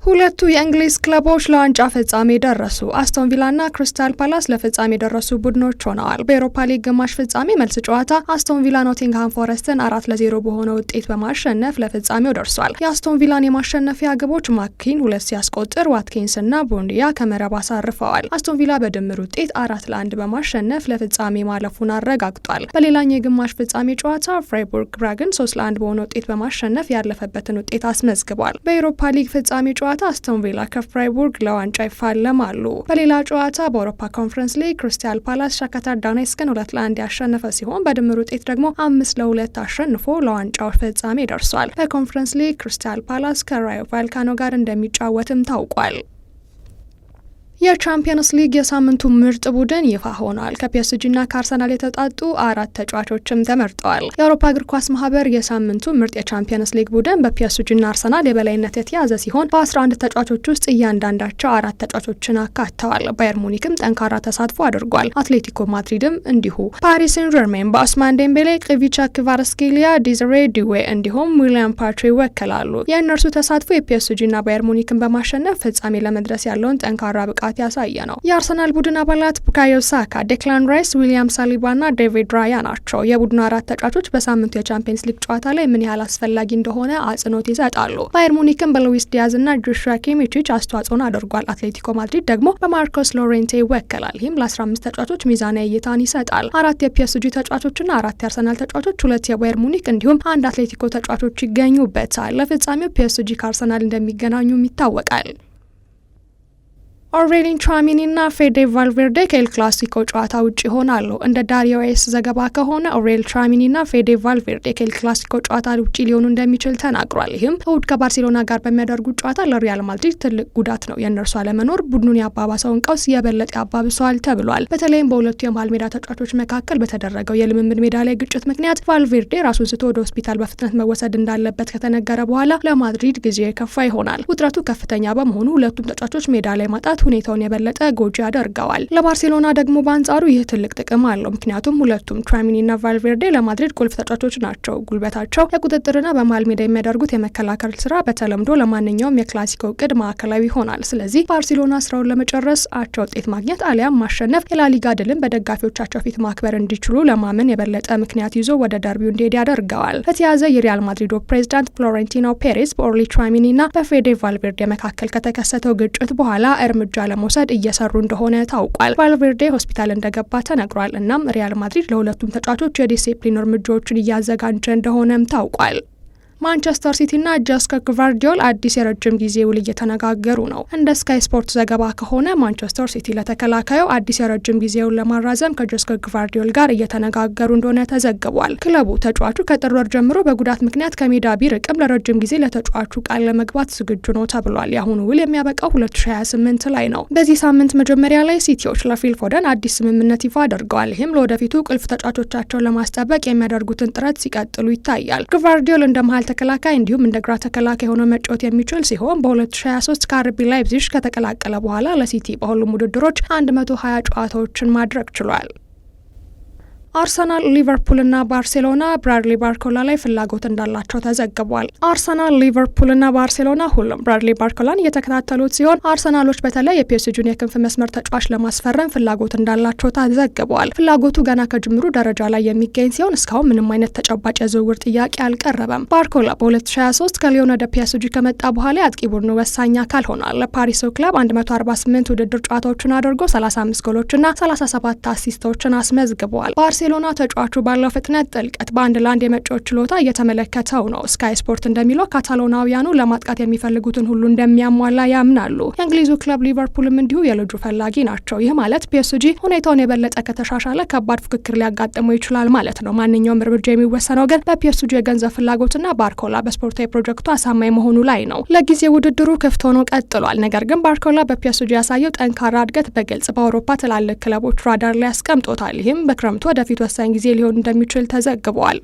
ሁለቱ የእንግሊዝ ክለቦች ለዋንጫ ፍጻሜ ደረሱ። አስቶን ቪላና ክሪስታል ፓላስ ለፍጻሜ የደረሱ ቡድኖች ሆነዋል። በኤሮፓ ሊግ ግማሽ ፍጻሜ መልስ ጨዋታ አስቶን ቪላ ኖቲንግሃም ፎረስትን 4-0 በሆነ ውጤት በማሸነፍ ለፍጻሜው ደርሷል። የአስቶን ቪላን የማሸነፊያ ግቦች ማኪን 2 ሲያስቆጥር ዋትኪንስ እና ቡንዲያ ከመረብ አሳርፈዋል። አስቶን ቪላ በድምር ውጤት 4-1 በማሸነፍ ለፍጻሜ ማለፉን አረጋግጧል። በሌላኛው የግማሽ ፍጻሜ ጨዋታ ፍራይቡርግ ብራግን 3-1 በሆነ ውጤት በማሸነፍ ያለፈበትን ውጤት አስመዝግቧል። በኤሮፓ ሊግ ፍጻሜ ጨዋታ አስቶን ቪላ ከፍራይቡርግ ለዋንጫ ይፋለማሉ። በሌላ ጨዋታ በአውሮፓ ኮንፈረንስ ሊግ ክሪስታል ፓላስ ሻክታር ዶኔትስክን 2-1 ያሸነፈ ሲሆን በድምር ውጤት ደግሞ 5-2 አሸንፎ ለዋንጫው ፍጻሜ ደርሷል። በኮንፈረንስ ሊግ ክሪስታል ፓላስ ከራዮ ቫልካኖ ጋር እንደሚጫወትም ታውቋል። የቻምፒየንስ ሊግ የሳምንቱ ምርጥ ቡድን ይፋ ሆኗል። ከፒኤስጂና ከአርሰናል የተውጣጡ 4 ተጫዋቾችም ተመርጠዋል። የአውሮፓ እግር ኳስ ማህበር የሳምንቱ ምርጥ የቻምፒየንስ ሊግ ቡድን በፒኤስጂና አርሰናል የበላይነት የተያዘ ሲሆን በ11 ተጫዋቾች ውስጥ እያንዳንዳቸው 4 ተጫዋቾችን አካተዋል። ባየር ሙኒክም ጠንካራ ተሳትፎ አድርጓል። አትሌቲኮ ማድሪድም እንዲሁ። ፓሪስ ሴን ጀርሜን በኦስማን ዴምቤሌ፣ ክቪቻ ክቫራትስኬሊያ፣ ዲዝሬ ዱዌ እንዲሁም ዊሊያም ፓርትሪ ይወከላሉ። የእነርሱ ተሳትፎ የፒኤስጂና ባየር ሙኒክን በማሸነፍ ፍጻሜ ለመድረስ ያለውን ጠንካራ ብቃት ያሳየ ነው። የአርሰናል ቡድን አባላት ቡካዮ ሳካ፣ ዴክላን ራይስ፣ ዊሊያም ሳሊባ እና ዴቪድ ራያ ናቸው። የቡድኑ 4 ተጫዋቾች በሳምንቱ የቻምፒየንስ ሊግ ጨዋታ ላይ ምን ያህል አስፈላጊ እንደሆነ አጽንኦት ይሰጣሉ። ባየር ሙኒክም በሉዊስ ዲያዝ እና ጆሹዋ ኪሚቺች አስተዋጽኦን አድርጓል። አትሌቲኮ ማድሪድ ደግሞ በማርኮስ ሎሬንቴ ይወከላል። ይህም ለ15 ተጫዋቾች ሚዛናዊ እይታን ይሰጣል። 4 የፒኤስጂ ተጫዋቾችና 4 የአርሰናል ተጫዋቾች፣ 2 የባየር ሙኒክ እንዲሁም 1 አትሌቲኮ ተጫዋቾች ይገኙበታል። ለፍጻሜው ፒኤስጂ ከአርሰናል እንደሚገናኙም ይታወቃል። ኦሬሊን ቹዋሜኒ እና ፌዴ ቫልቬርዴ ከኤል ክላሲኮ ጨዋታ ውጭ ይሆናሉ። እንደ ዳሪዮ ኤስ ዘገባ ከሆነ ኦሬል ቹዋሜኒ እና ፌዴ ቫልቬርዴ ከኤል ክላሲኮ ጨዋታ ውጭ ሊሆኑ እንደሚችል ተናግሯል። ይህም እሁድ ከባርሴሎና ጋር በሚያደርጉት ጨዋታ ለሪያል ማድሪድ ትልቅ ጉዳት ነው። የእነርሱ አለመኖር ቡድኑን ያባባሰውን ቀውስ የበለጠ ያባብሰዋል ተብሏል። በተለይም በሁለቱ የመሃል ሜዳ ተጫዋቾች መካከል በተደረገው የልምምድ ሜዳ ላይ ግጭት ምክንያት ቫልቬርዴ ራሱን ስቶ ወደ ሆስፒታል በፍጥነት መወሰድ እንዳለበት ከተነገረ በኋላ ለማድሪድ ጊዜ የከፋ ይሆናል። ውጥረቱ ከፍተኛ በመሆኑ ሁለቱም ተጫዋቾች ሜዳ ላይ ማጣት ሁኔታውን የበለጠ ጎጂ ያደርገዋል። ለባርሴሎና ደግሞ በአንጻሩ ይህ ትልቅ ጥቅም አለው። ምክንያቱም ሁለቱም ቹዋሜኒ እና ቫልቬርዴ ለማድሪድ ቁልፍ ተጫዋቾች ናቸው። ጉልበታቸው የቁጥጥርና በመሃል ሜዳ የሚያደርጉት የመከላከል ስራ በተለምዶ ለማንኛውም የክላሲኮ እቅድ ማዕከላዊ ይሆናል። ስለዚህ ባርሴሎና ስራውን ለመጨረስ አቻ ውጤት ማግኘት አሊያም ማሸነፍ የላሊጋ ድልን በደጋፊዎቻቸው ፊት ማክበር እንዲችሉ ለማመን የበለጠ ምክንያት ይዞ ወደ ደርቢው እንዲሄድ ያደርገዋል። በተያያዘ የሪያል ማድሪዶ ፕሬዚዳንት ፍሎሬንቲኖ ፔሬዝ በኦርሊ ቹዋሜኒ እና በፌዴ ቫልቬርዴ መካከል ከተከሰተው ግጭት በኋላ እርምጃ ለመውሰድ እየሰሩ እንደሆነ ታውቋል። ቫልቬርዴ ሆስፒታል እንደገባ ተነግሯል። እናም ሪያል ማድሪድ ለሁለቱም ተጫዋቾች የዲሲፕሊን እርምጃዎችን እያዘጋጀ እንደሆነም ታውቋል። ማንቸስተር ሲቲ እና ጆስኮ ግቫርዲዮል አዲስ የረጅም ጊዜ ውል እየተነጋገሩ ነው። እንደ ስካይ ስፖርት ዘገባ ከሆነ ማንቸስተር ሲቲ ለተከላካዩ አዲስ የረጅም ጊዜ ውል ለማራዘም ከጆስኮ ግቫርዲዮል ጋር እየተነጋገሩ እንደሆነ ተዘግቧል። ክለቡ ተጫዋቹ ከጥር ወር ጀምሮ በጉዳት ምክንያት ከሜዳ ቢርቅም ለረጅም ጊዜ ለተጫዋቹ ቃል ለመግባት ዝግጁ ነው ተብሏል። የአሁኑ ውል የሚያበቃው 2028 ላይ ነው። በዚህ ሳምንት መጀመሪያ ላይ ሲቲዎች ለፊል ፎደን አዲስ ስምምነት ይፋ አድርገዋል። ይህም ለወደፊቱ ቁልፍ ተጫዋቾቻቸውን ለማስጠበቅ የሚያደርጉትን ጥረት ሲቀጥሉ ይታያል። ግቫርዲዮል እንደ መሀል ተከላካይ እንዲሁም እንደ ግራ ተከላካይ ሆኖ መጫወት የሚችል ሲሆን በ2023 ከአርቢ ላይፕዚግ ከተቀላቀለ በኋላ ለሲቲ በሁሉም ውድድሮች 120 ጨዋታዎችን ማድረግ ችሏል። አርሰናል፣ ሊቨርፑልና ባርሴሎና ብራድሊ ባርኮላ ላይ ፍላጎት እንዳላቸው ተዘግቧል። አርሰናል፣ ሊቨርፑልና ባርሴሎና ሁሉም ብራድሊ ባርኮላን እየተከታተሉት ሲሆን አርሰናሎች በተለይ የፒኤስጂን የክንፍ መስመር ተጫዋች ለማስፈረም ፍላጎት እንዳላቸው ተዘግቧል። ፍላጎቱ ገና ከጅምሩ ደረጃ ላይ የሚገኝ ሲሆን እስካሁን ምንም አይነት ተጨባጭ የዝውውር ጥያቄ አልቀረበም። ባርኮላ በ2023 ከሊዮን ወደ ፒኤስጂ ከመጣ በኋላ የአጥቂ ቡድኑ ወሳኝ አካል ሆኗል። ለፓሪሱ ክለብ 148 ውድድር ጨዋታዎችን አድርጎ 35 ጎሎችና 37 አሲስቶችን አስመዝግበዋል። ባርሴሎና ተጫዋቹ ባለው ፍጥነት፣ ጥልቀት፣ በአንድ ለአንድ የመጫወት ችሎታ እየተመለከተው ነው። ስካይ ስፖርት እንደሚለው ካታሎናውያኑ ለማጥቃት የሚፈልጉትን ሁሉ እንደሚያሟላ ያምናሉ። የእንግሊዙ ክለብ ሊቨርፑልም እንዲሁ የልጁ ፈላጊ ናቸው። ይህ ማለት ፒኤስጂ ሁኔታውን የበለጠ ከተሻሻለ ከባድ ፉክክር ሊያጋጥመው ይችላል ማለት ነው። ማንኛውም እርምጃ የሚወሰነው ግን በፒኤስጂ የገንዘብ ፍላጎትና ባርኮላ በስፖርታዊ ፕሮጀክቱ አሳማኝ መሆኑ ላይ ነው። ለጊዜ ውድድሩ ክፍት ሆኖ ቀጥሏል። ነገር ግን ባርኮላ በፒኤስጂ ያሳየው ጠንካራ እድገት በግልጽ በአውሮፓ ትላልቅ ክለቦች ራዳር ላይ ያስቀምጦታል። ይህም በክረምቱ ወደፊት ወሳኝ ጊዜ ሊሆን እንደሚችል ተዘግቧል።